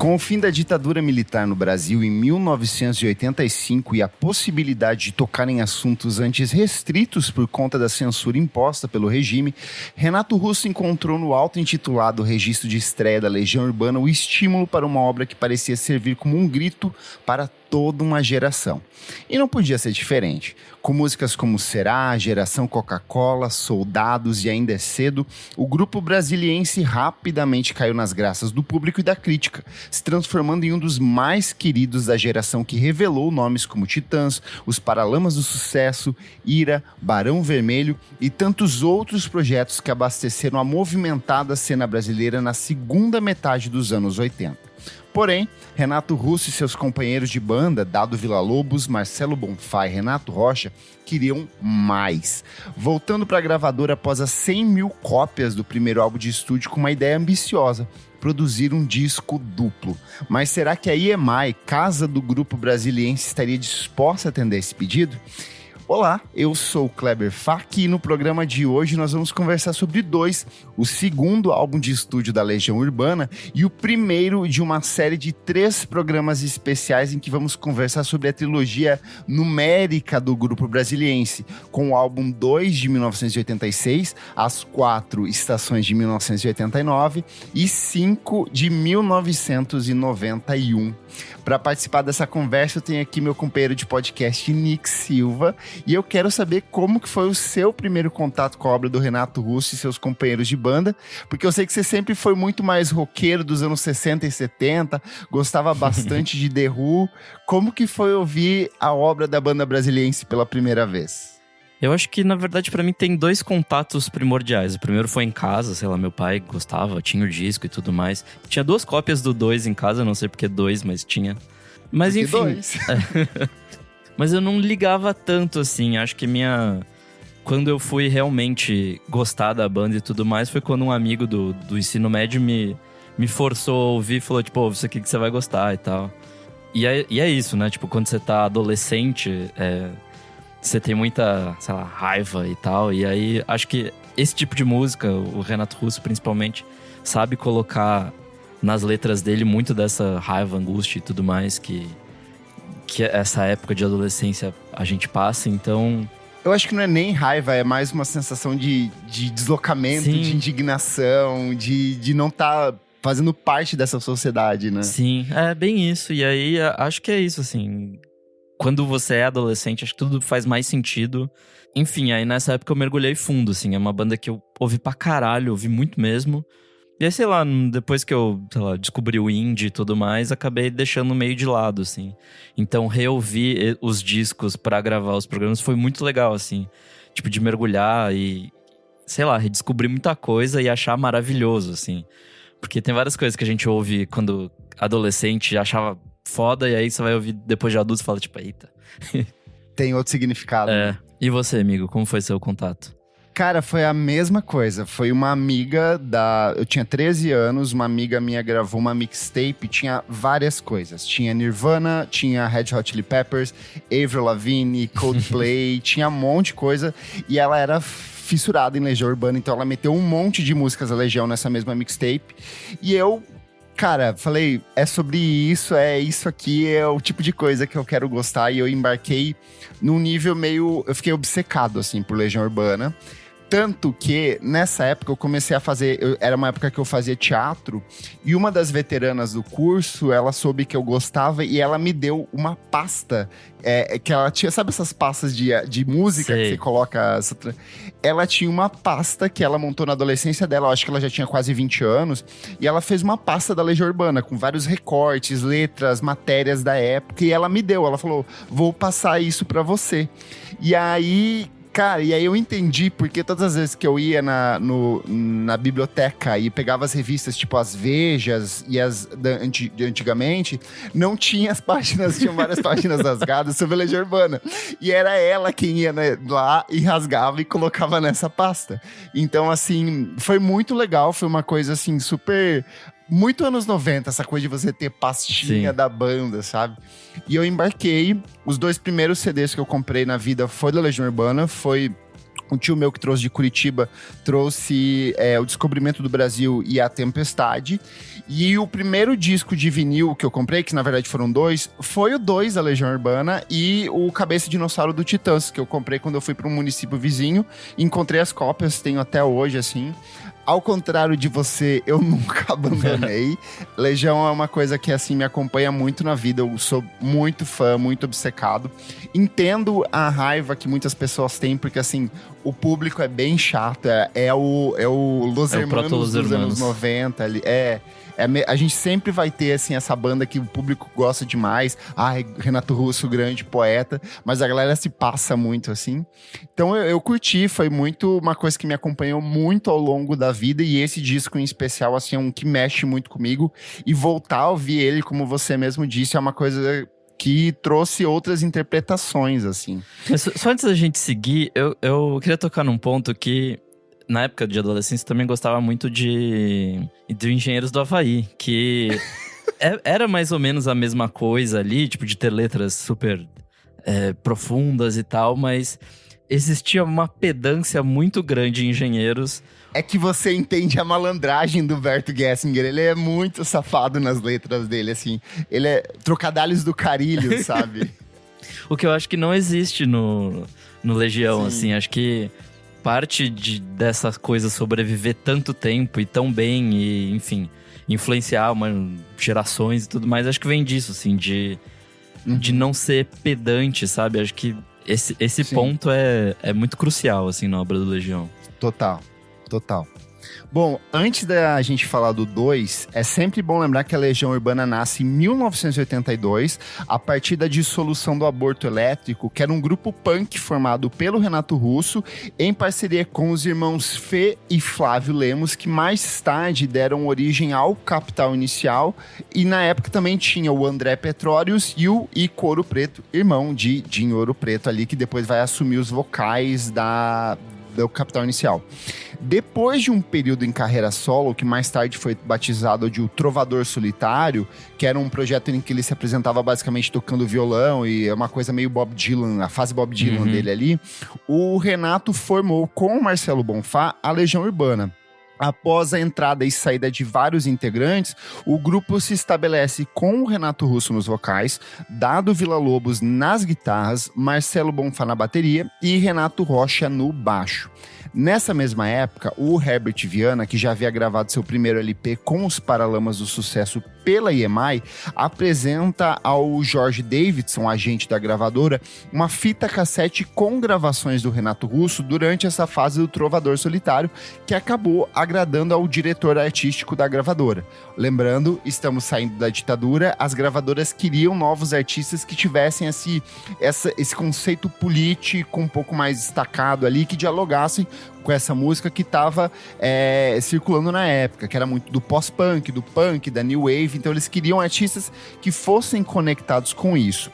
Com o fim da ditadura militar no Brasil em 1985 e a possibilidade de tocar em assuntos antes restritos por conta da censura imposta pelo regime, Renato Russo encontrou no auto-intitulado registro de estreia da Legião Urbana o estímulo para uma obra que parecia servir como um grito para toda uma geração. E não podia ser diferente. Com músicas como Será, Geração Coca-Cola, Soldados e Ainda é Cedo, o grupo brasiliense rapidamente caiu nas graças do público e da crítica, se transformando em um dos mais queridos da geração que revelou nomes como Titãs, Os Paralamas do Sucesso, Ira, Barão Vermelho e tantos outros projetos que abasteceram a movimentada cena brasileira na segunda metade dos anos 80. Porém, Renato Russo e seus companheiros de banda, Dado Villa-Lobos, Marcelo Bonfá e Renato Rocha, queriam mais. Voltando para a gravadora após as 100 mil cópias do primeiro álbum de estúdio com uma ideia ambiciosa, produzir um disco duplo. Mas será que a EMI, casa do grupo brasiliense, estaria disposta a atender esse pedido? Olá, eu sou o Kleber Fak e no programa de hoje nós vamos conversar sobre Dois, o segundo álbum de estúdio da Legião Urbana e o primeiro de uma série de 3 programas especiais em que vamos conversar sobre a trilogia numérica do grupo brasiliense, com o álbum 2 de 1986, As 4 Estações de 1989 e 5 de 1991. Para participar dessa conversa eu tenho aqui meu companheiro de podcast, Nick Silva, e eu quero saber como que foi o seu primeiro contato com a obra do Renato Russo e seus companheiros de banda, porque eu sei que você sempre foi muito mais roqueiro dos anos 60 e 70, gostava bastante de The Who. Como que foi ouvir a obra da banda brasiliense pela primeira vez? Eu acho que, na verdade, pra mim tem 2 contatos primordiais. O primeiro foi em casa, sei lá, meu pai gostava, tinha o disco e tudo mais. Tinha 2 cópias do 2 em casa, não sei porque 2, mas tinha. Mas porque enfim. 2. Mas eu não ligava tanto, assim. Acho que quando eu fui realmente gostar da banda e tudo mais, foi quando um amigo do ensino médio me forçou a ouvir e falou, tipo, ouve isso aqui que você vai gostar e tal. E é isso, né? Tipo, quando você tá adolescente, você tem muita, sei lá, raiva e tal. E aí, acho que esse tipo de música, o Renato Russo principalmente, sabe colocar nas letras dele muito dessa raiva, angústia e tudo mais que essa época de adolescência a gente passa. Então, eu acho que não é nem raiva, é mais uma sensação de deslocamento, sim, de indignação, de não estar fazendo parte dessa sociedade, né? Sim, é bem isso. E aí, acho que é isso, assim. Quando você é adolescente, acho que tudo faz mais sentido. Enfim, aí nessa época eu mergulhei fundo, assim. É uma banda que eu ouvi pra caralho, ouvi muito mesmo. E aí, sei lá, depois que eu, sei lá, descobri o indie e tudo mais, acabei deixando meio de lado, assim. Então, reouvir os discos pra gravar os programas foi muito legal, assim. Tipo, de mergulhar e, sei lá, redescobrir muita coisa e achar maravilhoso, assim. Porque tem várias coisas que a gente ouve quando adolescente e achava foda, e aí você vai ouvir depois de adulto e fala, tipo, eita. Tem outro significado. É. E você, amigo, como foi seu contato? Cara, foi a mesma coisa. Foi uma amiga eu tinha 13 anos, uma amiga minha gravou uma mixtape, tinha várias coisas. Tinha Nirvana, tinha Red Hot Chili Peppers, Avril Lavigne, Coldplay, tinha um monte de coisa. E ela era fissurada em Legião Urbana, então ela meteu um monte de músicas da Legião nessa mesma mixtape. E eu, cara, falei, é sobre isso, é isso aqui, é o tipo de coisa que eu quero gostar. E eu embarquei num nível meio... Eu fiquei obcecado, assim, por Legião Urbana. Tanto que, nessa época, eu comecei a fazer... Era uma época que eu fazia teatro. E uma das veteranas do curso, ela soube que eu gostava e ela me deu uma pasta. Que ela tinha... Sabe essas pastas de música? Sei. Que você coloca... Ela tinha uma pasta que ela montou na adolescência dela. Eu acho que ela já tinha quase 20 anos. E ela fez uma pasta da Legião Urbana, com vários recortes, letras, matérias da época. E ela me deu. Ela falou, vou passar isso pra você. E aí... Cara, e aí eu entendi porque todas as vezes que eu ia na biblioteca e pegava as revistas, tipo as Vejas e as de antigamente, não tinha as páginas, tinham várias páginas rasgadas sobre a Legião Urbana. E era ela quem ia, né, lá e rasgava e colocava nessa pasta. Então, assim, foi muito legal, foi uma coisa, assim, super... Muito anos 90, essa coisa de você ter pastinha Sim. da banda, sabe? E eu embarquei. Os 2 primeiros CDs que eu comprei na vida foi da Legião Urbana. Foi Um tio meu que trouxe de Curitiba trouxe O Descobrimento do Brasil e A Tempestade. E o primeiro disco de vinil que eu comprei, que na verdade foram 2, foi o 2 da Legião Urbana e o Cabeça de Dinossauro do Titãs, que eu comprei quando eu fui para um município vizinho. Encontrei as cópias, tenho até hoje, assim. Ao contrário de você, eu nunca abandonei. Legião é uma coisa que, assim, me acompanha muito na vida. Eu sou muito fã, muito obcecado. Entendo a raiva que muitas pessoas têm, porque, assim, o público é bem chato. É o Los Hermanos dos anos 90. A gente sempre vai ter, assim, essa banda que o público gosta demais. Renato Russo, grande poeta. Mas a galera se passa muito, assim. Então eu curti, foi muito uma coisa que me acompanhou muito ao longo da vida. E esse disco em especial, assim, é um que mexe muito comigo. E voltar a ouvir ele, como você mesmo disse, é uma coisa que trouxe outras interpretações, assim. Mas só antes da gente seguir, eu queria tocar num ponto que... Na época de adolescência, eu também gostava muito de Engenheiros do Havaí, que era mais ou menos a mesma coisa ali, tipo, de ter letras super profundas e tal, mas existia uma pedância muito grande em Engenheiros. É que você entende a malandragem do Berto Gessinger, ele é muito safado nas letras dele, assim. Ele é trocadalhos do carilho, sabe? O que eu acho que não existe no Legião, Sim. assim, acho que... Parte dessa coisa sobreviver tanto tempo e tão bem e, enfim, influenciar gerações e tudo mais, acho que vem disso, assim, de não ser pedante, sabe? Acho que esse ponto é muito crucial, assim, na obra do Legião. Total. Bom, antes da gente falar do 2, é sempre bom lembrar que a Legião Urbana nasce em 1982, a partir da dissolução do Aborto Elétrico, que era um grupo punk formado pelo Renato Russo, em parceria com os irmãos Fê e Flávio Lemos, que mais tarde deram origem ao Capital Inicial, e na época também tinha o André Pretórios e o Ico Ouro Preto, irmão de Dinho Ouro Preto ali, que depois vai assumir os vocais do Capital Inicial. Depois de um período em carreira solo, que mais tarde foi batizado de O Trovador Solitário, que era um projeto em que ele se apresentava basicamente tocando violão, e é uma coisa meio Bob Dylan, a fase Bob Dylan dele ali, o Renato formou com o Marcelo Bonfá a Legião Urbana. Após a entrada e saída de vários integrantes, o grupo se estabelece com o Renato Russo nos vocais, Dado Villa-Lobos nas guitarras, Marcelo Bonfá na bateria e Renato Rocha no baixo. Nessa mesma época, o Herbert Viana, que já havia gravado seu primeiro LP com os Paralamas do Sucesso pela EMI, apresenta ao Jorge Davidson, agente da gravadora, uma fita cassete com gravações do Renato Russo durante essa fase do Trovador Solitário, que acabou agradando ao diretor artístico da gravadora. Lembrando, estamos saindo da ditadura, as gravadoras queriam novos artistas que tivessem esse conceito político um pouco mais destacado ali, que dialogassem com essa música que estava circulando na época, que era muito do pós-punk, do punk, da new wave, então eles queriam artistas que fossem conectados com isso.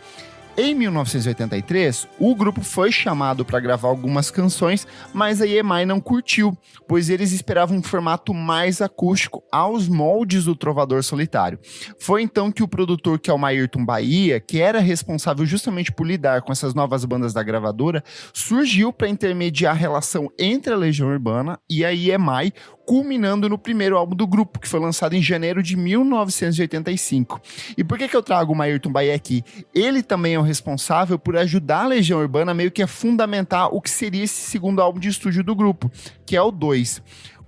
Em 1983, o grupo foi chamado para gravar algumas canções, mas a EMI não curtiu, pois eles esperavam um formato mais acústico aos moldes do Trovador Solitário. Foi então que o produtor, que é o Maírton Bahia, que era responsável justamente por lidar com essas novas bandas da gravadora, surgiu para intermediar a relação entre a Legião Urbana e a EMI, culminando no primeiro álbum do grupo, que foi lançado em janeiro de 1985. E por que eu trago o Maírton Bahia aqui? Ele também é o responsável por ajudar a Legião Urbana meio que a fundamentar o que seria esse segundo álbum de estúdio do grupo, que é o 2.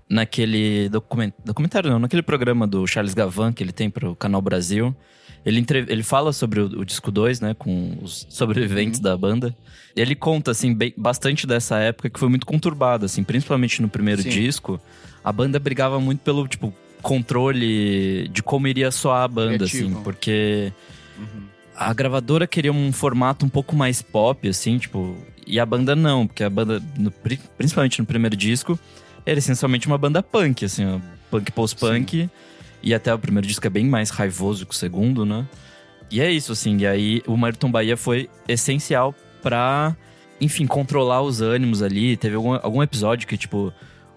Naquele documentário não, naquele programa do Charles Gavan, que ele tem para o Canal Brasil, ele fala sobre o disco 2, né, com os sobreviventes da banda. Ele conta, assim, bastante dessa época que foi muito conturbada, assim, principalmente no primeiro disco. A banda brigava muito pelo, tipo, controle de como iria soar a banda, criativo, assim, porque a gravadora queria um formato um pouco mais pop, assim, tipo, e a banda não, porque a banda, principalmente no primeiro disco, era essencialmente uma banda punk, assim, ó, punk post-punk, e até o primeiro disco é bem mais raivoso que o segundo, né? E é isso, assim, e aí o Maírton Bahia foi essencial pra, enfim, controlar os ânimos ali. Teve algum episódio que, tipo,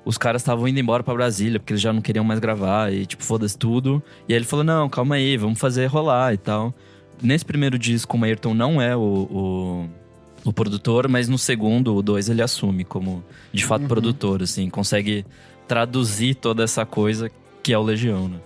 os caras estavam indo embora pra Brasília, porque eles já não queriam mais gravar, e tipo, foda-se tudo. E aí ele falou, não, calma aí, vamos fazer rolar e tal. Nesse primeiro disco, o Maírton não é o o produtor, mas no segundo, o 2, ele assume como, de fato, produtor, assim. Consegue traduzir toda essa coisa que é o Legião, né?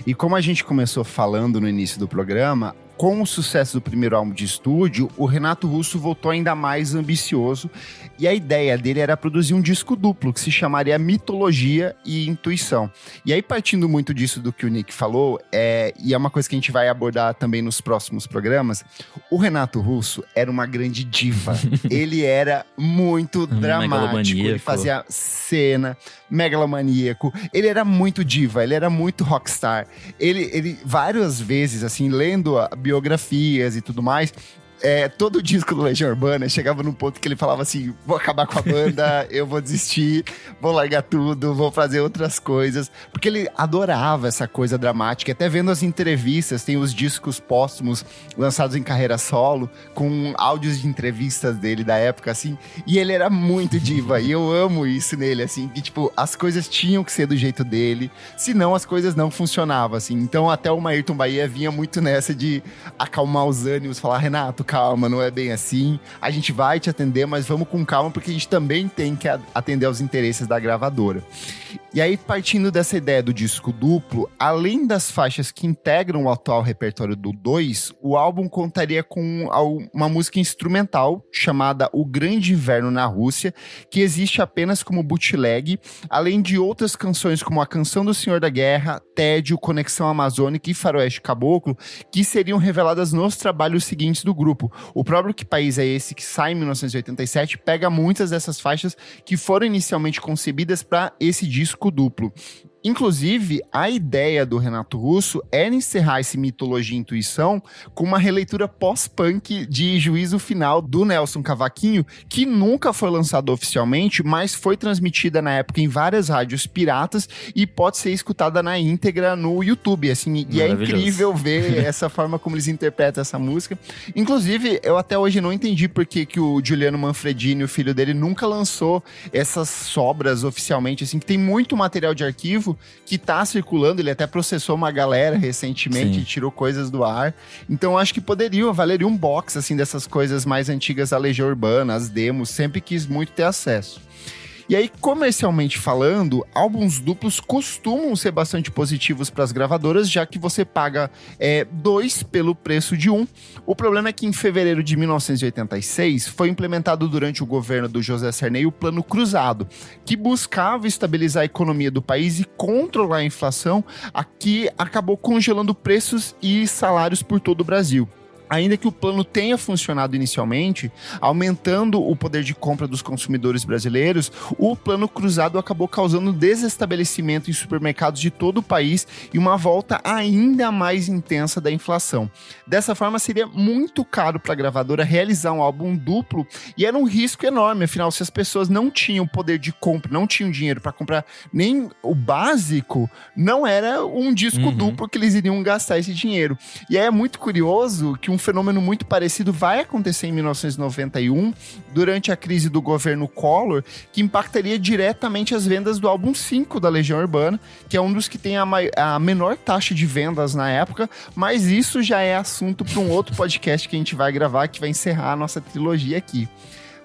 E como a gente começou falando no início do programa, com o sucesso do primeiro álbum de estúdio, o Renato Russo voltou ainda mais ambicioso e a ideia dele era produzir um disco duplo que se chamaria Mitologia e Intuição. E aí, partindo muito disso do que o Nick falou, e é uma coisa que a gente vai abordar também nos próximos programas, o Renato Russo era uma grande diva. Ele era muito dramático, ele fazia cena, megalomaníaco, ele era muito diva, ele era muito rockstar. Ele várias vezes, assim, lendo biografias e tudo mais, todo o disco do Legião Urbana chegava num ponto que ele falava assim: vou acabar com a banda, eu vou desistir, vou largar tudo, vou fazer outras coisas, porque ele adorava essa coisa dramática. Até vendo as entrevistas, tem os discos póstumos lançados em carreira solo, com áudios de entrevistas dele da época, assim, e ele era muito diva, e eu amo isso nele, assim, que tipo, as coisas tinham que ser do jeito dele, senão as coisas não funcionavam, assim. Então até o Ayrton Bahia vinha muito nessa de acalmar os ânimos, falar: Renato, calma, não é bem assim, a gente vai te atender, mas vamos com calma, porque a gente também tem que atender aos interesses da gravadora. E aí, partindo dessa ideia do disco duplo, além das faixas que integram o atual repertório do 2, o álbum contaria com uma música instrumental chamada O Grande Inverno na Rússia, que existe apenas como bootleg, além de outras canções como a Canção do Senhor da Guerra, Tédio, Conexão Amazônica e Faroeste Caboclo, que seriam reveladas nos trabalhos seguintes do grupo. O próprio Que País é Esse, que sai em 1987, pega muitas dessas faixas que foram inicialmente concebidas para esse disco duplo. Inclusive, a ideia do Renato Russo era encerrar esse Mitologia e Intuição com uma releitura pós-punk de Juízo Final do Nelson Cavaquinho, que nunca foi lançado oficialmente, mas foi transmitida na época em várias rádios piratas e pode ser escutada na íntegra no YouTube, assim, e é incrível ver essa forma como eles interpretam essa música. Inclusive, eu até hoje não entendi por que o Giuliano Manfredini, o filho dele, nunca lançou essas sobras oficialmente, assim, que tem muito material de arquivo que tá circulando, ele até processou uma galera recentemente e tirou coisas do ar. Então acho que valeria um box assim dessas coisas mais antigas da Legião Urbana, as demos, sempre quis muito ter acesso. E aí, comercialmente falando, álbuns duplos costumam ser bastante positivos para as gravadoras, já que você paga 2 pelo preço de um. O problema é que em fevereiro de 1986 foi implementado durante o governo do José Sarney o Plano Cruzado, que buscava estabilizar a economia do país e controlar a inflação, que acabou congelando preços e salários por todo o Brasil. Ainda que o plano tenha funcionado inicialmente, aumentando o poder de compra dos consumidores brasileiros, o Plano Cruzado acabou causando desestabelecimento em supermercados de todo o país e uma volta ainda mais intensa da inflação. Dessa forma, seria muito caro para a gravadora realizar um álbum duplo e era um risco enorme. Afinal, se as pessoas não tinham poder de compra, não tinham dinheiro para comprar nem o básico, não era um disco duplo que eles iriam gastar esse dinheiro. E aí é muito curioso que um fenômeno muito parecido vai acontecer em 1991, durante a crise do governo Collor, que impactaria diretamente as vendas do álbum 5 da Legião Urbana, que é um dos que tem a menor taxa de vendas na época, mas isso já é assunto para um outro podcast que a gente vai gravar, que vai encerrar a nossa trilogia aqui.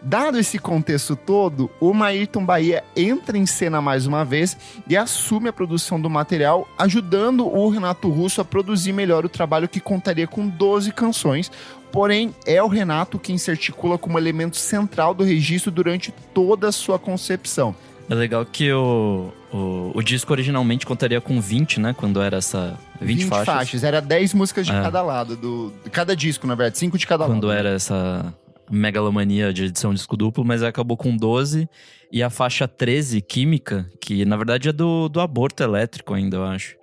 Dado esse contexto todo, o Ayrton Bahia entra em cena mais uma vez e assume a produção do material, ajudando o Renato Russo a produzir melhor o trabalho, que contaria com 12 canções. Porém, é o Renato quem se articula como elemento central do registro durante toda a sua concepção. É legal que o disco originalmente contaria com 20, né? Quando era essa 20 faixas. Era 10 músicas de cada lado, de cada disco, na verdade, 5 de cada lado. Quando era essa megalomania de edição disco duplo, mas acabou com 12. E a faixa 13, Química, que na verdade é do aborto elétrico ainda, eu acho.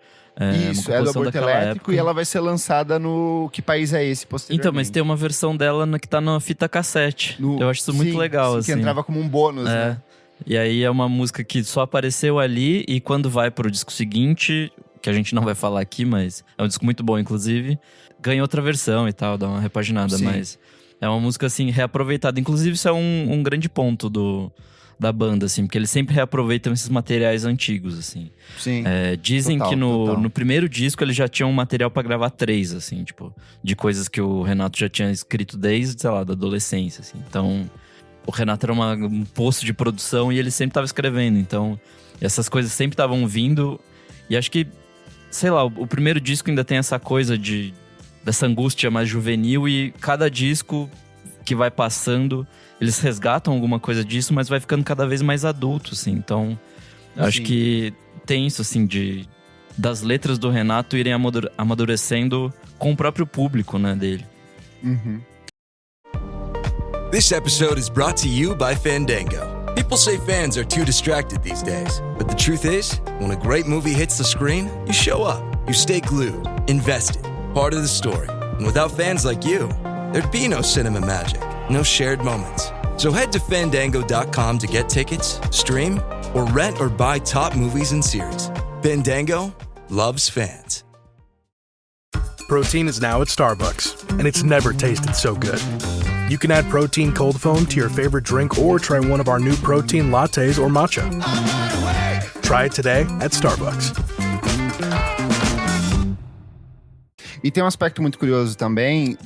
Isso, é do aborto elétrico época. E ela vai ser lançada no Que País é Esse, posteriormente. Então, mas tem uma versão dela que tá na fita cassete. Eu acho isso muito legal, assim. Que entrava como um bônus, né? E aí é uma música que só apareceu ali, e quando vai pro disco seguinte, que a gente não vai falar aqui, mas é um disco muito bom, inclusive, ganha outra versão e tal, dá uma repaginada, mas é uma música, assim, reaproveitada. Inclusive, isso é um grande ponto da banda, assim, porque eles sempre reaproveitam esses materiais antigos, assim. Sim. Dizem Total, que total. no primeiro disco eles já tinham um material pra gravar 3, assim, tipo, de coisas que o Renato já tinha escrito desde, sei lá, da adolescência, assim. Então, o Renato era um poço de produção e ele sempre tava escrevendo, então essas coisas sempre estavam vindo. E acho que, sei lá, o primeiro disco ainda tem essa coisa dessa angústia mais juvenil, e cada disco que vai passando, eles resgatam alguma coisa disso, mas vai ficando cada vez mais adulto, assim. Então, acho que tem isso, assim, das letras do Renato irem amadurecendo com o próprio público, né, dele. Uhum. This episode is brought to you by Fandango. People say fans are too distracted these days. But the truth is, when a great movie hits the screen, you show up. You stay glued, invested, part of the story. And without fans like you, there'd be no cinema magic, no shared moments. So head to Fandango.com to get tickets, stream, or rent or buy top movies and series. Fandango loves fans. Protein is now at Starbucks, and it's never tasted so good. You can add protein cold foam to your favorite drink or try one of our new protein lattes or matcha. Try it today at Starbucks. E tem um aspecto muito curioso também,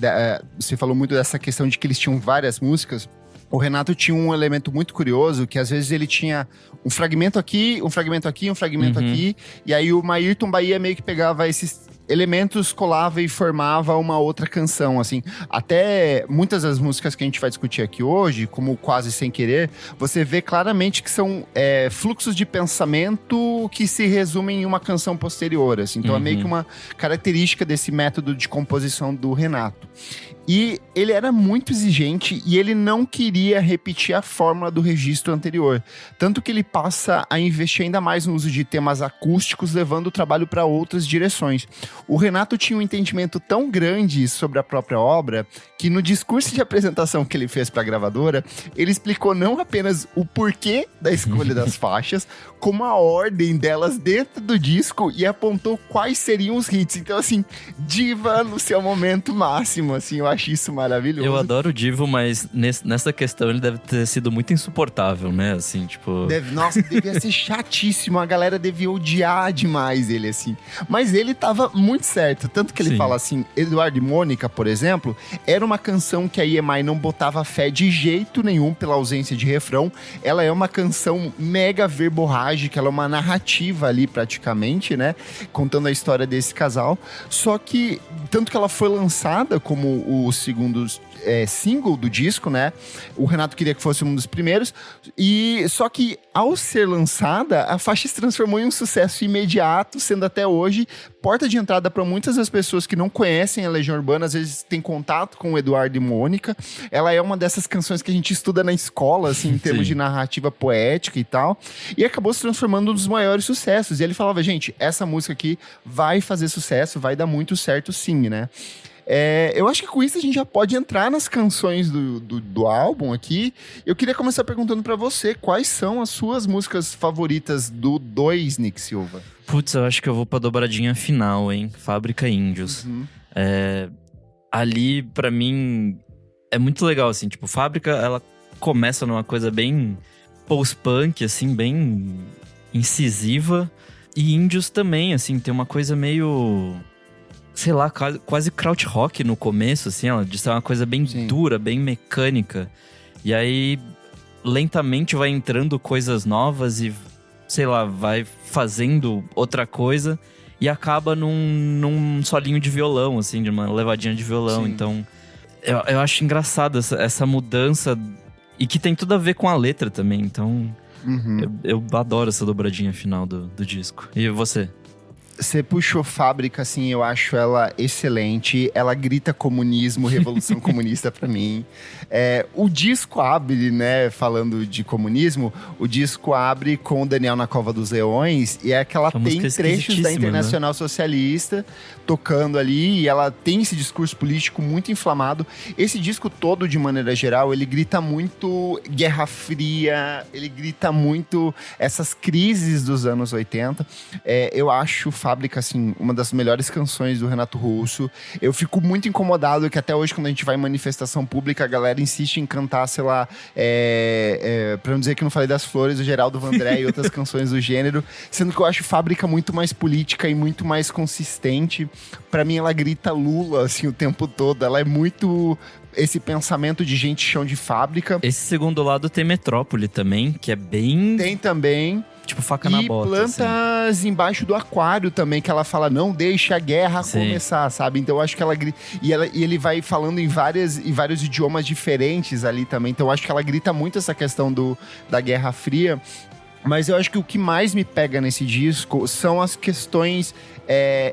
você falou muito dessa questão de que eles tinham várias músicas. O Renato tinha um elemento muito curioso, que às vezes ele tinha um fragmento aqui, um fragmento aqui, um fragmento aqui, e aí o Ayrton Bahia meio que pegava esses elementos, colava e formava uma outra canção, assim. Até muitas das músicas que a gente vai discutir aqui hoje, como Quase Sem Querer, você vê claramente que são fluxos de pensamento que se resumem em uma canção posterior, assim. Então é meio que uma característica desse método de composição do Renato. E ele era muito exigente e ele não queria repetir a fórmula do registro anterior. Tanto que ele passa a investir ainda mais no uso de temas acústicos, levando o trabalho para outras direções. O Renato tinha um entendimento tão grande sobre a própria obra que no discurso de apresentação que ele fez para a gravadora, ele explicou não apenas o porquê da escolha das faixas, como a ordem delas dentro do disco, e apontou quais seriam os hits. Então, assim, diva no seu momento máximo, assim, eu acho isso maravilhoso. Eu adoro o Divo, mas nessa questão ele deve ter sido muito insuportável, né? Assim, tipo... Nossa, devia ser chatíssimo. A galera devia odiar demais ele, assim. Mas ele tava muito certo. Tanto que ele fala assim, Eduardo e Mônica, por exemplo, era uma canção que a EMI não botava fé de jeito nenhum pela ausência de refrão. Ela é uma canção mega verborrágica, ela é uma narrativa ali praticamente, né? Contando a história desse casal. Só que, tanto que ela foi lançada como o segundo single do disco, né? O Renato queria que fosse um dos primeiros. E só que, ao ser lançada, a faixa se transformou em um sucesso imediato, sendo até hoje porta de entrada para muitas das pessoas que não conhecem a Legião Urbana, às vezes tem contato com o Eduardo e Mônica. Ela é uma dessas canções que a gente estuda na escola, assim, em termos de narrativa poética e tal. E acabou se transformando um dos maiores sucessos. E ele falava, gente, essa música aqui vai fazer sucesso, vai dar muito certo sim, né? Eu acho que com isso a gente já pode entrar nas canções do álbum aqui. Eu queria começar perguntando pra você, quais são as suas músicas favoritas do 2, Nick Silva? Putz, eu acho que eu vou pra dobradinha final, hein? Fábrica Índios. Ali, pra mim, é muito legal, assim. Tipo, Fábrica, ela começa numa coisa bem post-punk, assim, bem incisiva. E Índios também, assim, tem uma coisa meio... sei lá, quase krautrock no começo, assim, ela disse uma coisa bem dura, bem mecânica. E aí, lentamente vai entrando coisas novas e, sei lá, vai fazendo outra coisa e acaba num solinho de violão, assim, de uma levadinha de violão. Sim. Então, eu acho engraçado essa mudança e que tem tudo a ver com a letra também. Então, eu adoro essa dobradinha final do disco. E você? Você puxou Fábrica, assim, eu acho ela excelente. Ela grita comunismo, revolução comunista pra mim. O disco abre, né, falando de comunismo, o disco abre com o Daniel na Cova dos Leões, e é que ela tem trechos da Internacional, né, Socialista tocando ali, e ela tem esse discurso político muito inflamado. Esse disco todo, de maneira geral, ele grita muito Guerra Fria, ele grita muito essas crises dos anos 80. Eu acho Fábrica, assim, uma das melhores canções do Renato Russo. Eu fico muito incomodado que até hoje, quando a gente vai em manifestação pública, a galera insiste em cantar, sei lá, pra não dizer que não falei das Flores, o Geraldo Vandré e outras canções do gênero, sendo que eu acho Fábrica muito mais política e muito mais consistente. Pra mim, ela grita Lula, assim, o tempo todo. Ela é muito esse pensamento de gente chão de fábrica. Esse segundo lado tem Metrópole também, que é bem... Tem também... Tipo faca na bota. E plantas assim, embaixo do aquário também, que ela fala, não deixe a guerra começar, sabe? Então eu acho que ela grita... E ele vai falando em vários idiomas diferentes ali também. Então eu acho que ela grita muito essa questão da Guerra Fria. Mas eu acho que o que mais me pega nesse disco são as questões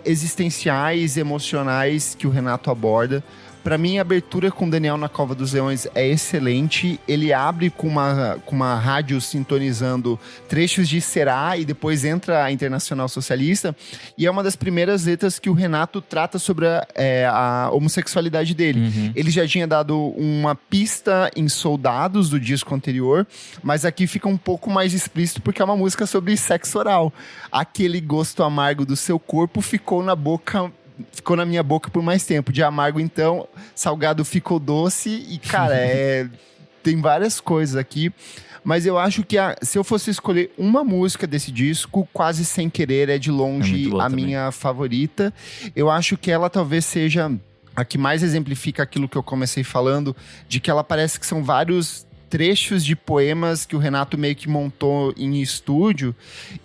existenciais, emocionais que o Renato aborda. Pra mim, a abertura com o Daniel na Cova dos Leões é excelente. Ele abre com uma rádio sintonizando trechos de Será e depois entra a Internacional Socialista. E é uma das primeiras letras que o Renato trata sobre a homossexualidade dele. Uhum. Ele já tinha dado uma pista em Soldados do disco anterior, mas aqui fica um pouco mais explícito porque é uma música sobre sexo oral. Aquele gosto amargo do seu corpo ficou na minha boca por mais tempo. De amargo, então, salgado ficou doce. E, cara, tem várias coisas aqui. Mas eu acho que se eu fosse escolher uma música desse disco, Quase Sem Querer é de longe a minha favorita. Eu acho que ela talvez seja a que mais exemplifica aquilo que eu comecei falando, de que ela parece que são vários trechos de poemas que o Renato meio que montou em estúdio,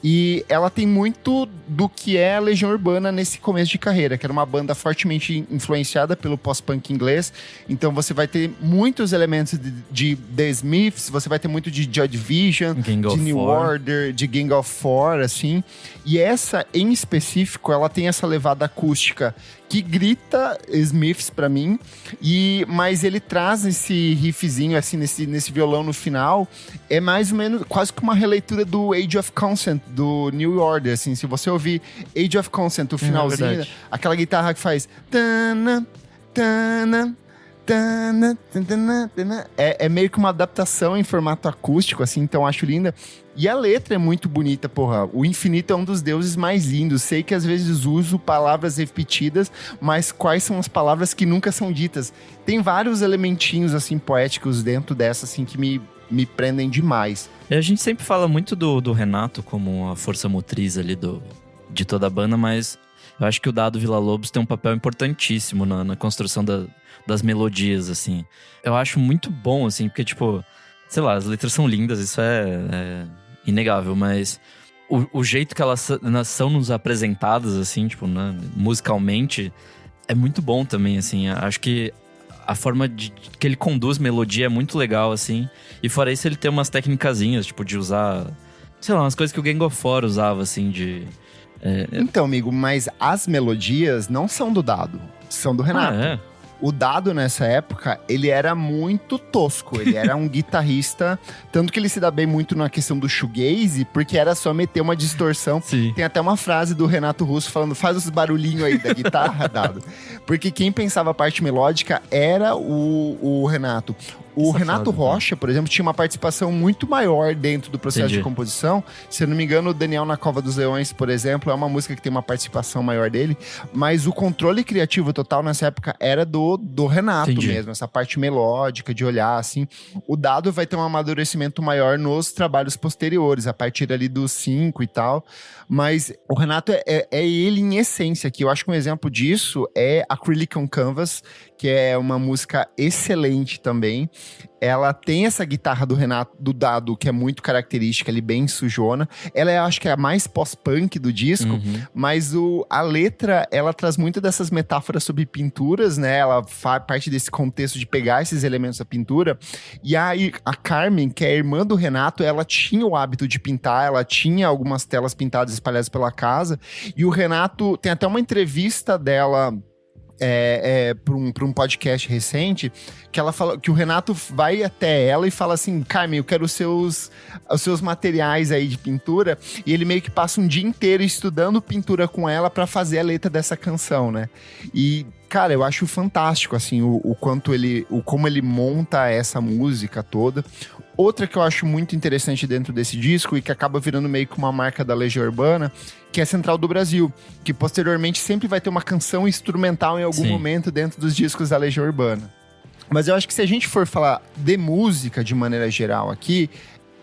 e ela tem muito do que é a Legião Urbana nesse começo de carreira, que era uma banda fortemente influenciada pelo pós-punk inglês. Então você vai ter muitos elementos de The Smiths, você vai ter muito de Joy Division, de New Order, de Gang of Four, assim. E essa, em específico, ela tem essa levada acústica que grita Smiths pra mim, mas ele traz esse riffzinho, assim, nesse violão no final, é mais ou menos quase que uma releitura do Age of Consent, do New Order, assim. Se você ouvir Age of Consent, o finalzinho, aquela guitarra que faz... É meio que uma adaptação em formato acústico, assim, então acho linda. E a letra é muito bonita, porra. O infinito é um dos deuses mais lindos. Sei que às vezes uso palavras repetidas, mas quais são as palavras que nunca são ditas? Tem vários elementinhos, assim, poéticos dentro dessa, assim, que me prendem demais. E a gente sempre fala muito do Renato como a força motriz ali de toda a banda, mas eu acho que o Dado Villa-Lobos tem um papel importantíssimo na construção das melodias, assim. Eu acho muito bom, assim, porque, tipo, sei lá, as letras são lindas, isso é inegável, mas o jeito que elas são nos apresentadas, assim, tipo, né, musicalmente, é muito bom também, assim. Acho que a forma que ele conduz melodia é muito legal, assim. E fora isso, ele tem umas técnicazinhas, tipo, de usar, sei lá, umas coisas que o Gang of Four usava, assim, Então, amigo, mas as melodias não são do Dado, são do Renato. O Dado, nessa época, ele era muito tosco. Ele era um guitarrista... Tanto que ele se dá bem muito na questão do shoegaze, porque era só meter uma distorção. Sim. Tem até uma frase do Renato Russo falando, faz os barulhinhos aí da guitarra, Dado. Porque quem pensava a parte melódica era o Renato. O Renato Rocha, por exemplo, tinha uma participação muito maior dentro do processo de composição. Se eu não me engano, o Daniel na Cova dos Leões, por exemplo, é uma música que tem uma participação maior dele. Mas o controle criativo total nessa época era do Renato mesmo. Essa parte melódica, de olhar, assim. O Dado vai ter um amadurecimento maior nos trabalhos posteriores, a partir ali dos 5 e tal. Mas o Renato é ele em essência, que eu acho que um exemplo disso é Acrylic on Canvas, que é uma música excelente também. Ela tem essa guitarra do Dado, que é muito característica, ali bem sujona. Ela acho que é a mais pós-punk do disco, mas a letra, ela traz muito dessas metáforas sobre pinturas, né? Ela faz parte desse contexto de pegar esses elementos da pintura. E aí, a Carmen, que é a irmã do Renato, ela tinha o hábito de pintar, ela tinha algumas telas pintadas espalhadas pela casa. E o Renato, tem até uma entrevista dela... para um podcast recente, que ela fala que o Renato vai até ela e fala assim, Carmen, eu quero os seus materiais aí de pintura, e ele meio que passa um dia inteiro estudando pintura com ela para fazer a letra dessa canção, né? E, cara, eu acho fantástico, assim, como ele monta essa música toda. Outra que eu acho muito interessante dentro desse disco e que acaba virando meio que uma marca da Legião Urbana, que é Central do Brasil, que posteriormente sempre vai ter uma canção instrumental em algum momento dentro dos discos da Legião Urbana. Mas eu acho que se a gente for falar de música de maneira geral aqui,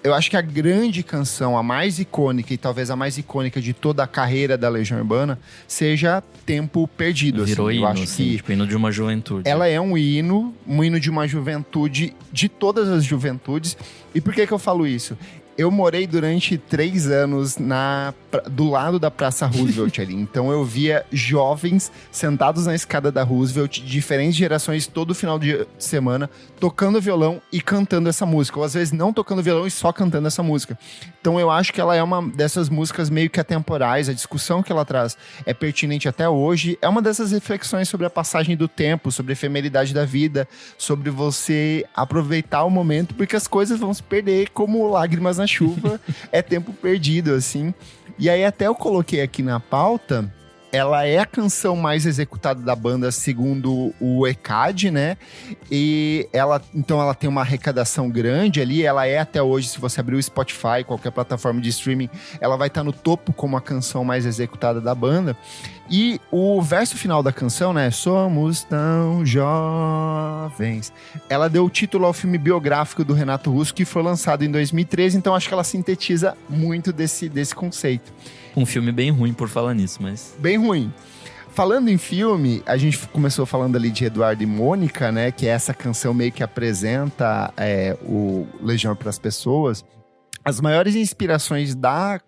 eu acho que a grande canção, a mais icônica e talvez a mais icônica de toda a carreira da Legião Urbana, seja Tempo Perdido. Virou assim. hino, eu acho assim, que tipo, hino de uma juventude. ela é um hino de uma juventude, de todas as juventudes. E por que eu falo isso? Eu morei durante 3 anos do lado da Praça Roosevelt ali. Então eu via jovens sentados na escada da Roosevelt, de diferentes gerações, todo final de semana, tocando violão e cantando essa música. Ou às vezes não tocando violão e só cantando essa música. Então eu acho que ela é uma dessas músicas meio que atemporais. A discussão que ela traz é pertinente até hoje. É uma dessas reflexões sobre a passagem do tempo, sobre a efemeridade da vida, sobre você aproveitar o momento, porque as coisas vão se perder como lágrimas na chuva. É tempo perdido, assim. E aí até eu coloquei aqui na pauta, ela é a canção mais executada da banda segundo o ECAD, né? E então ela tem uma arrecadação grande ali, ela é até hoje, se você abrir o Spotify, qualquer plataforma de streaming, ela vai estar no topo como a canção mais executada da banda. E o verso final da canção, né? Somos tão jovens. Ela deu o título ao filme biográfico do Renato Russo, que foi lançado em 2013, então acho que ela sintetiza muito desse conceito. Um filme bem ruim por falar nisso, mas... Bem ruim. Falando em filme, a gente começou falando ali de Eduardo e Mônica, né? Que é essa canção meio que apresenta o Legião para as pessoas. As maiores inspirações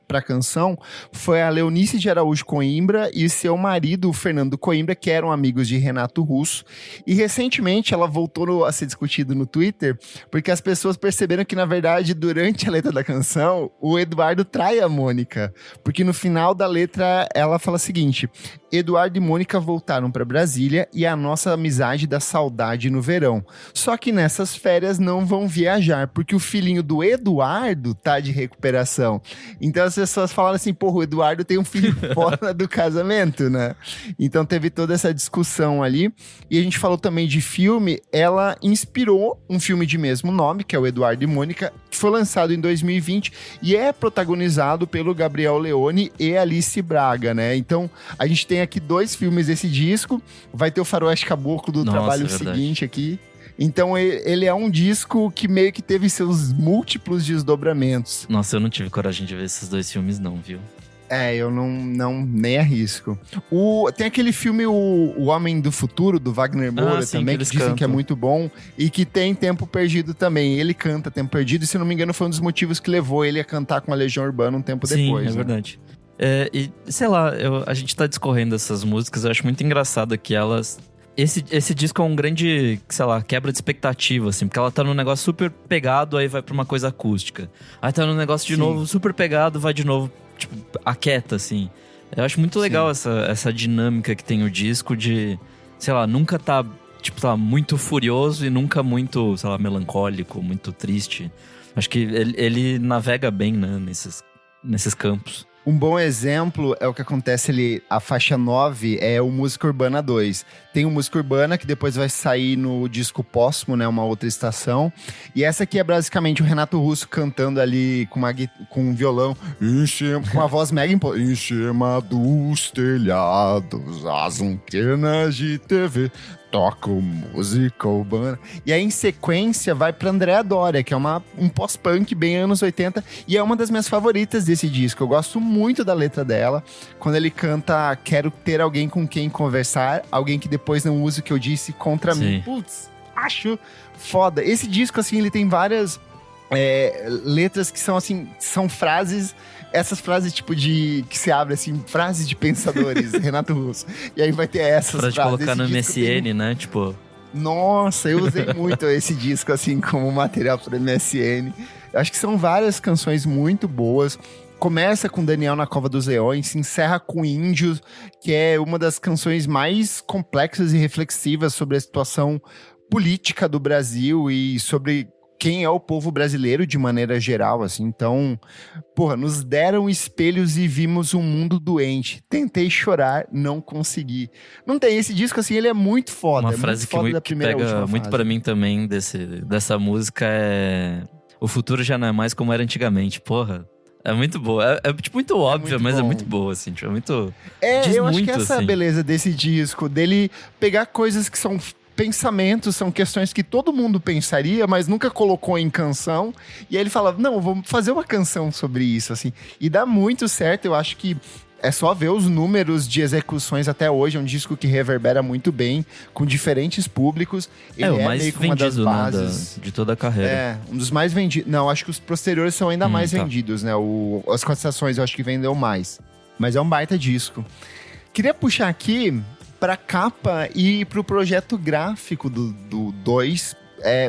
pra canção foi a Leonice de Araújo Coimbra e seu marido, o Fernando Coimbra, que eram amigos de Renato Russo. E recentemente ela voltou a ser discutida no Twitter, porque as pessoas perceberam que, na verdade, durante a letra da canção, o Eduardo trai a Mônica. Porque no final da letra ela fala o seguinte: Eduardo e Mônica voltaram para Brasília e a nossa amizade dá saudade no verão. Só que nessas férias não vão viajar, porque o filhinho do Eduardo tá de recuperação. Então as pessoas falaram assim, porra, o Eduardo tem um filho fora do casamento, né? Então teve toda essa discussão ali. E a gente falou também de filme, ela inspirou um filme de mesmo nome, que é o Eduardo e Mônica, que foi lançado em 2020 e é protagonizado pelo Gabriel Leone e Alice Braga, né? Então a gente tem aqui 2 filmes desse disco, vai ter o Faroeste Caboclo do trabalho seguinte aqui. Então ele é um disco que meio que teve seus múltiplos desdobramentos. Nossa, eu não tive coragem de ver esses 2 filmes não, viu? Eu não nem arrisco. Tem aquele filme O Homem do Futuro, do Wagner Moura, sim, também, que dizem cantam. que é muito bom e que tem Tempo Perdido também. Ele canta Tempo Perdido e, se não me engano, foi um dos motivos que levou ele a cantar com a Legião Urbana um tempo depois. Sim, é verdade. E, sei lá, a gente tá discorrendo essas músicas, eu acho muito engraçado que elas... Esse disco é um grande, sei lá, quebra de expectativa, assim, porque ela tá num negócio super pegado, aí vai pra uma coisa acústica. Aí tá num negócio de novo super pegado, vai de novo, tipo, aquieta, assim. Eu acho muito legal essa dinâmica que tem o disco de, sei lá, nunca tá, tipo, sei lá, muito furioso e nunca muito, sei lá, melancólico, muito triste. Acho que ele navega bem, né, nesses campos. Um bom exemplo é o que acontece ali, a faixa 9 é o Música Urbana 2. Tem o Música Urbana, que depois vai sair no disco póstumo, né, uma outra estação. E essa aqui é basicamente o Renato Russo cantando ali com um violão, com uma voz mega em cima dos telhados, as antenas de TV tocam música urbana. E aí, em sequência, vai pra Andréa Doria, que é um pós-punk bem anos 80, e é uma das minhas favoritas desse disco. Eu gosto muito da letra dela, quando ele canta quero ter alguém com quem conversar, alguém que depois não use o que eu disse contra mim. Putz, acho foda. Esse disco, assim, ele tem várias letras que são, assim, são frases... Essas frases, tipo, que se abre, assim, frases de pensadores, Renato Russo. E aí vai ter essas frases. Pra colocar no MSN, né? Tipo... Nossa, eu usei muito esse disco, assim, como material para MSN. Eu acho que são várias canções muito boas. Começa com Daniel na Cova dos Leões, se encerra com Índios, que é uma das canções mais complexas e reflexivas sobre a situação política do Brasil e sobre... quem é o povo brasileiro de maneira geral, assim. Então, porra, nos deram espelhos e vimos um mundo doente. Tentei chorar, não consegui. Não tem esse disco, assim, ele é muito foda. Uma é frase muito foda que pega muito pra mim também dessa música é... o futuro já não é mais como era antigamente. Porra, é muito boa. É tipo, muito óbvio, mas bom. é muito boa, assim. Tipo, é muito... É, diz eu acho muito, que essa é a assim. beleza desse disco, dele pegar coisas que são pensamentos, são questões que todo mundo pensaria, mas nunca colocou em canção. E aí ele fala, não, vamos fazer uma canção sobre isso, assim. E dá muito certo, eu acho que é só ver os números de execuções até hoje, é um disco que reverbera muito bem, com diferentes públicos. Ele o mais meio que uma das vendido, né, bases... de toda a carreira. É, um dos mais vendidos. Não, acho que os posteriores são ainda mais tá. vendidos, né? As contestações eu acho que vendeu mais. Mas é um baita disco. Queria puxar aqui pra capa e pro projeto gráfico do 2.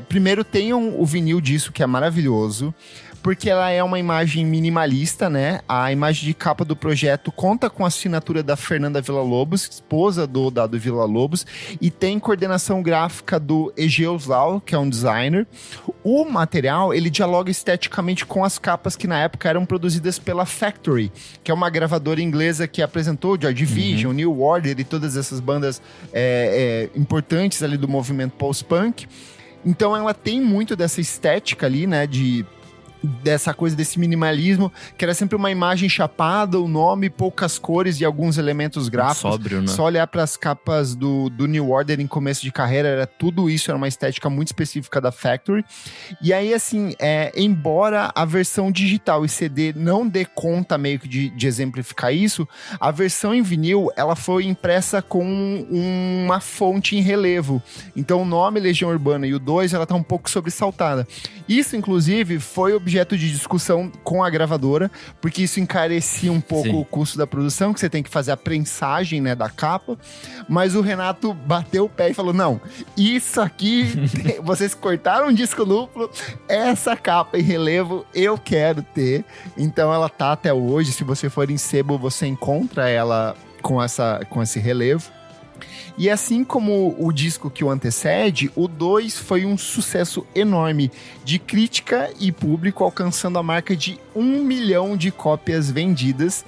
Primeiro tenham o vinil disso, que é maravilhoso, porque ela é uma imagem minimalista, né? A imagem de capa do projeto conta com a assinatura da Fernanda Villa-Lobos, esposa do Dado Villa-Lobos, e tem coordenação gráfica do Egeus Lau, que é um designer. O material, ele dialoga esteticamente com as capas que na época eram produzidas pela Factory, que é uma gravadora inglesa que apresentou Joy Division, New Order e todas essas bandas importantes ali do movimento post-punk. Então ela tem muito dessa estética ali, né, dessa coisa desse minimalismo, que era sempre uma imagem chapada, o nome, poucas cores e alguns elementos gráficos. Sóbrio, né? Só olhar para as capas do New Order em começo de carreira, era tudo isso, era uma estética muito específica da Factory. E aí, assim, embora a versão digital e CD não dê conta meio que de exemplificar isso, a versão em vinil, ela foi impressa com uma fonte em relevo. Então o nome Legião Urbana e o 2, ela tá um pouco sobressaltada. Isso, inclusive, foi objeto de discussão com a gravadora, porque isso encarecia um pouco o custo da produção, que você tem que fazer a prensagem, né, da capa, mas o Renato bateu o pé e falou, não, isso aqui, vocês cortaram um disco duplo, essa capa em relevo eu quero ter, então ela tá até hoje, se você for em sebo, você encontra ela com esse relevo. E assim como o disco que o antecede, o 2 foi um sucesso enorme de crítica e público, alcançando a marca de 1 milhão de cópias vendidas.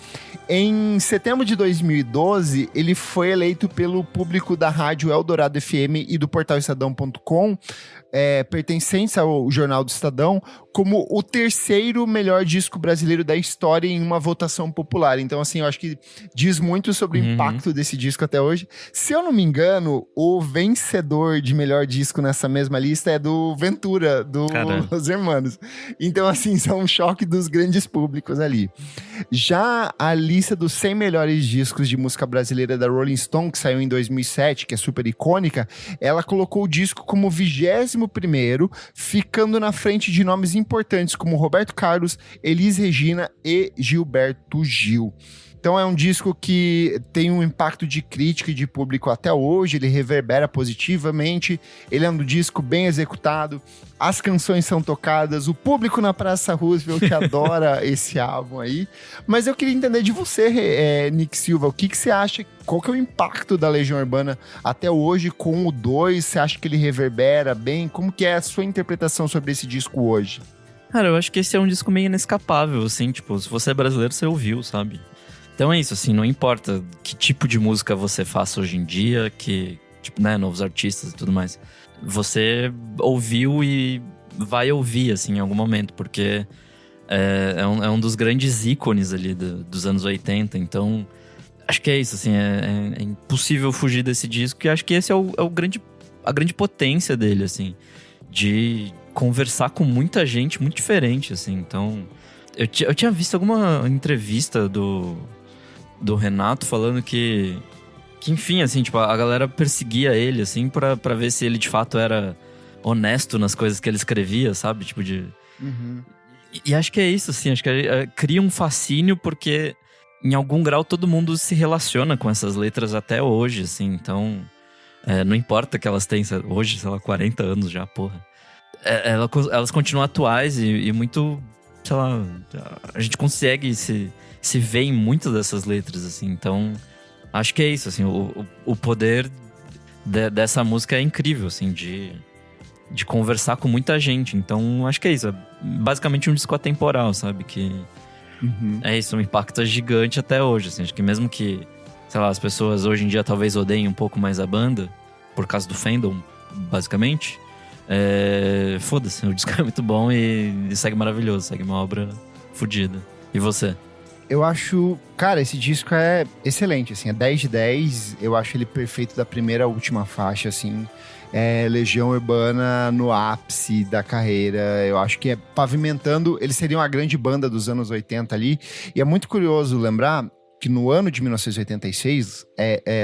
Em setembro de 2012, ele foi eleito pelo público da rádio Eldorado FM e do portal Estadão.com, pertencentes ao Jornal do Estadão, como o terceiro melhor disco brasileiro da história em uma votação popular. Então, assim, eu acho que diz muito sobre o impacto desse disco até hoje. Se eu não me engano, o vencedor de melhor disco nessa mesma lista é do Ventura, Los Hermanos. Então, assim, são um choque dos grandes públicos ali. Já a lista dos 100 melhores discos de música brasileira da Rolling Stone, que saiu em 2007, que é super icônica, ela colocou o disco como 21º, ficando na frente de nomes importantes como Roberto Carlos, Elis Regina e Gilberto Gil. Então é um disco que tem um impacto de crítica e de público até hoje, ele reverbera positivamente, ele é um disco bem executado, as canções são tocadas, o público na Praça Roosevelt que adora esse álbum aí. Mas eu queria entender de você, Nick Silva, o que você acha, qual que é o impacto da Legião Urbana até hoje com o 2? Você acha que ele reverbera bem? Como que é a sua interpretação sobre esse disco hoje? Cara, eu acho que esse é um disco meio inescapável, assim, tipo, se você é brasileiro, você ouviu, sabe? Então é isso, assim, não importa que tipo de música você faça hoje em dia, que, tipo, né, novos artistas e tudo mais. Você ouviu e vai ouvir, assim, em algum momento, porque é um dos grandes ícones ali dos anos 80, então acho que é isso, assim, é impossível fugir desse disco, e acho que esse é a grande potência dele, assim, de conversar com muita gente muito diferente, assim, então... Eu tinha visto alguma entrevista do Renato falando que enfim, assim, tipo, a galera perseguia ele, assim, pra ver se ele de fato era honesto nas coisas que ele escrevia, sabe? Tipo, E acho que é isso, assim, acho que cria um fascínio porque em algum grau todo mundo se relaciona com essas letras até hoje, assim, então não importa que elas tenham hoje, sei lá, 40 anos já, porra. Elas continuam atuais e muito, sei lá, a gente consegue se ver em muitas dessas letras, assim, então acho que é isso, assim, o poder dessa música é incrível, assim, de conversar com muita gente, então acho que é isso, é basicamente um disco atemporal, sabe, que é isso, um impacto gigante até hoje, assim, acho que mesmo que, sei lá, as pessoas hoje em dia talvez odeiem um pouco mais a banda, por causa do fandom, basicamente, Foda-se, o disco é muito bom e segue maravilhoso, segue uma obra fodida. E você? Eu acho, cara, esse disco é excelente, assim, é 10 de 10, eu acho ele perfeito da primeira à última faixa, assim, Legião Urbana no ápice da carreira, eu acho que pavimentando, eles seriam a grande banda dos anos 80 ali, e é muito curioso lembrar que no ano de 1986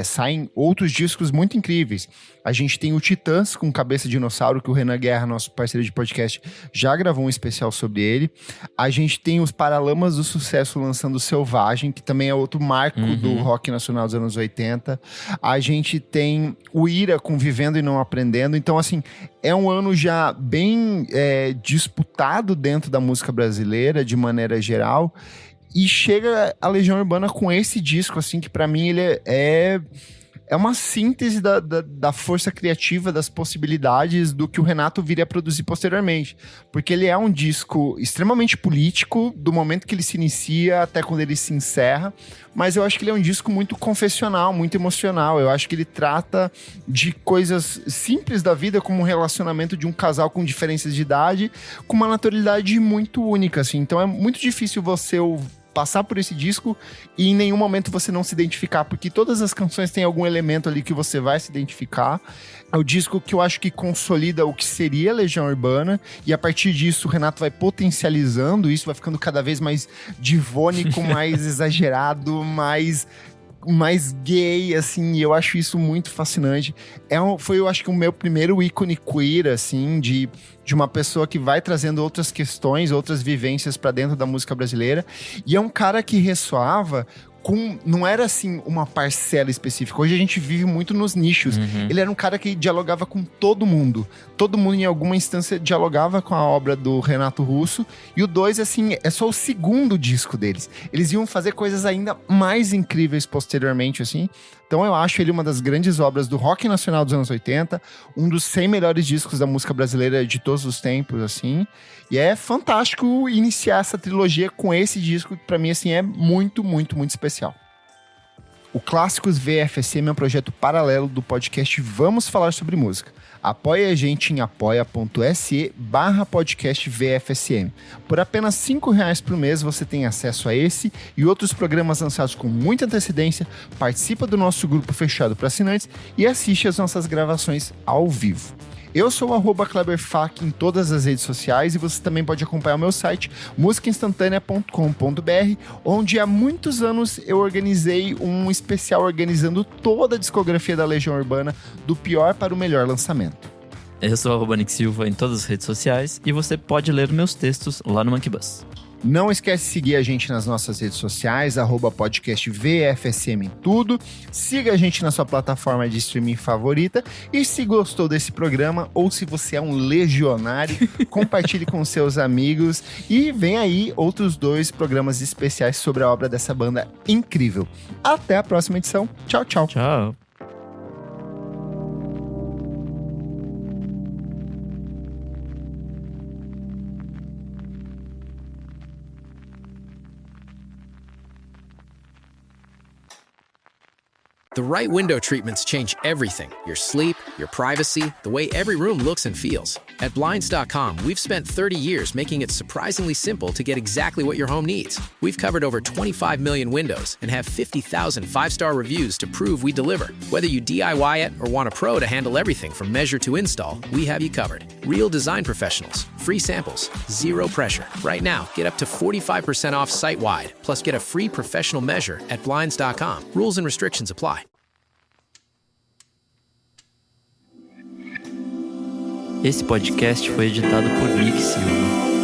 saem outros discos muito incríveis. A gente tem o Titãs com Cabeça de Dinossauro, que o Renan Guerra, nosso parceiro de podcast, já gravou um especial sobre ele. A gente tem os Paralamas do Sucesso lançando Selvagem, que também é outro marco do rock nacional dos anos 80. A gente tem o Ira com Vivendo e Não Aprendendo. Então, assim, é um ano já bem disputado dentro da música brasileira, de maneira geral. E chega a Legião Urbana com esse disco, assim, que pra mim ele é uma síntese da força criativa, das possibilidades do que o Renato viria a produzir posteriormente. Porque ele é um disco extremamente político, do momento que ele se inicia até quando ele se encerra, mas eu acho que ele é um disco muito confessional, muito emocional. Eu acho que ele trata de coisas simples da vida, como o relacionamento de um casal com diferenças de idade, com uma naturalidade muito única, assim. Então é muito difícil você passar por esse disco e em nenhum momento você não se identificar, porque todas as canções têm algum elemento ali que você vai se identificar. É o disco que eu acho que consolida o que seria Legião Urbana, e a partir disso o Renato vai potencializando isso, vai ficando cada vez mais divônico, mais exagerado, mais gay, assim, e eu acho isso muito fascinante. Foi, eu acho que o meu primeiro ícone queer, assim, de uma pessoa que vai trazendo outras questões, outras vivências pra dentro da música brasileira, e é um cara que ressoava não era assim uma parcela específica. Hoje a gente vive muito nos nichos. Ele era um cara que dialogava com todo mundo. Todo mundo, em alguma instância, dialogava com a obra do Renato Russo. E o 2, assim, é só o segundo disco deles. Eles iam fazer coisas ainda mais incríveis posteriormente, assim. Então eu acho ele uma das grandes obras do rock nacional dos anos 80, um dos 100 melhores discos da música brasileira de todos os tempos, assim. E é fantástico iniciar essa trilogia com esse disco, que pra mim, assim, é muito, muito, muito especial. O Clássicos VFSM é um projeto paralelo do podcast Vamos Falar Sobre Música. Apoie a gente em apoia.se/podcast VFSM. Por apenas R$5 por mês você tem acesso a esse e outros programas lançados com muita antecedência, participa do nosso grupo fechado para assinantes e assiste às nossas gravações ao vivo. Eu sou o @KleberFak em todas as redes sociais e você também pode acompanhar o meu site musicainstantanea.com.br, onde há muitos anos eu organizei um especial organizando toda a discografia da Legião Urbana, do pior para o melhor lançamento. Eu sou o Nick Silva em todas as redes sociais e você pode ler meus textos lá no Monkey Bus. Não esquece de seguir a gente nas nossas redes sociais, @podcast VFSM em tudo. Siga a gente na sua plataforma de streaming favorita. E se gostou desse programa, ou se você é um legionário, compartilhe com seus amigos. E vem aí outros 2 programas especiais sobre a obra dessa banda incrível. Até a próxima edição. Tchau, tchau. Tchau. The right window treatments change everything. Your sleep, your privacy, the way every room looks and feels. At Blinds.com, we've spent 30 years making it surprisingly simple to get exactly what your home needs. We've covered over 25 million windows and have 50,000 5-star reviews to prove we deliver. Whether you DIY it or want a pro to handle everything from measure to install, we have you covered. Real design professionals, free samples, zero pressure. Right now, get up to 45% off site-wide, plus get a free professional measure at Blinds.com. Rules and restrictions apply. Esse podcast foi editado por Nick Silva.